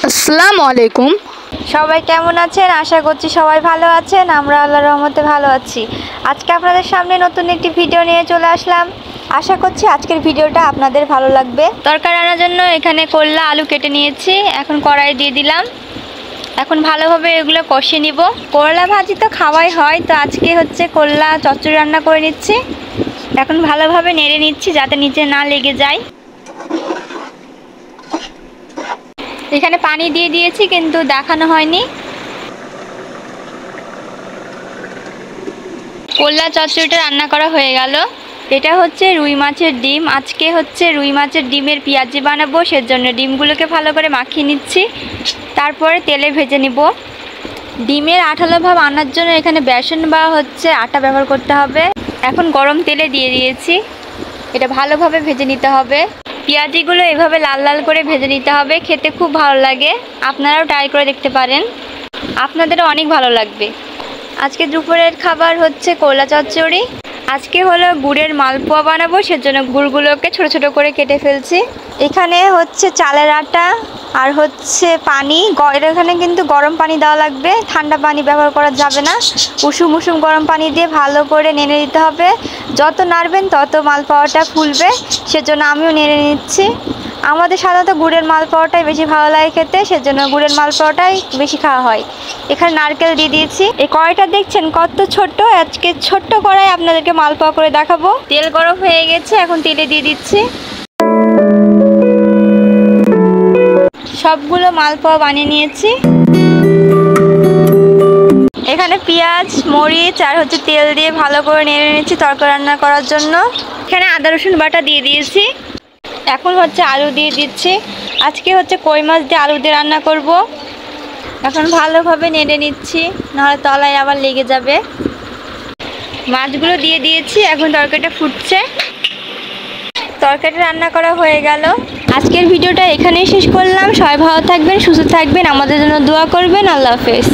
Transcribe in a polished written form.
আসসালামু আলাইকুম। সবাই কেমন আছেন? আশা করছি সবাই ভালো আছেন। আমরা আল্লাহর রহমতে ভালো আছি। আজকে আপনাদের সামনে নতুন একটি ভিডিও নিয়ে চলে আসলাম। আশা করছি আজকের ভিডিওটা আপনাদের ভালো লাগবে। তরকারি রান্নার জন্য এখানে করলা আলু কেটে নিয়েছি, এখন কড়াই দিয়ে দিলাম। এখন ভালোভাবে এগুলো কষিয়ে নিব। করলা ভাজি তো খাওয়াই হয়, তো আজকে হচ্ছে করলা চচ্চড়ি রান্না করে নিচ্ছি। এখন ভালোভাবে নেড়ে নিচ্ছি যাতে নিচে না লেগে যায়। এখানে পানি দিয়ে দিয়েছি কিন্তু দেখানো হয়নি। করলা চচ্চড়িটা রান্না করা হয়ে গেল। এটা হচ্ছে রুই মাছের ডিম। আজকে হচ্ছে রুই মাছের ডিমের পেঁয়াজি বানাবো, সেজন্য ডিমগুলোকে ভালো করে মাখিয়ে নিচ্ছি, তারপরে তেলে ভেজে নিব। ডিমের আঠালো ভাব আনার জন্য এখানে বেসন বা আটা ব্যবহার করতে হবে। এখন গরম তেলে দিয়ে দিয়েছি, এটা ভালোভাবে ভেজে নিতে হবে। পেঁয়াজিগুলো এভাবে লাল লাল করে ভেজে নিতে হবে, খেতে খুব ভালো লাগে। আপনারাও ট্রাই করে দেখতে পারেন, আপনাদেরও অনেক ভালো লাগবে। আজকে দুপুরের খাবার হচ্ছে করলা চচ্চড়ি। আজকে হলো গুড়ের মালপোয়া বানাবো, সেজন্য গুড়গুলোকে ছোট ছোট করে কেটে ফেলছি। এখানে হচ্ছে চালের আটা আর হচ্ছে পানি। এখানে কিন্তু গরম পানি দেওয়া লাগবে, ঠান্ডা পানি ব্যবহার করা যাবে না। উষুম উষুম গরম পানি দিয়ে ভালো করে নেড়ে দিতে হবে। যত নাড়বেন তত মালপোয়াটা ফুলবে, সেজন্য আমিও নেড়ে নিচ্ছি। আমাদের সাধারণত গুড়ের মালপোয়াটাই বেশি ভালো লাগে খেতে, সেজন্য গুড়ের মালপোয়াটাই বেশি খাওয়া হয়। এখানে নারকেল দিয়ে দিয়েছি। এই কড়াইটা দেখছেন কত ছোট্ট, আজকে ছোট্ট কড়াই আপনাদেরকে মালপোয়া করে দেখাবো। তেল গরম হয়ে গেছে, এখন তেলে দিয়ে দিচ্ছি। সবগুলো মালপোয়া বানিয়ে নিয়েছি। এখানে পেঁয়াজ মরিচ আর তেল দিয়ে ভালো করে নেড়ে নিচ্ছি তরকারি রান্না করার জন্য। এখানে আদা রসুন বাটা দিয়ে দিয়েছি। এখন আলু দিয়ে দিচ্ছি। আজকে কই মাছ দিয়ে আলু দিয়ে রান্না করব। এখন ভালোভাবে নেড়ে নিচ্ছি, নাহলে তলায় আবার লেগে যাবে। মাছগুলো দিয়ে দিয়েছি, এখন তরকারিটা ফুটছে। তরকারিটা রান্না করা হয়ে গেল। আজকের ভিডিওটা এখানেই শেষ করলাম। সবাই ভালো থাকবেন, সুস্থ থাকবেন, আমাদের জন্য দোয়া করবেন। আল্লাহ হাফেজ।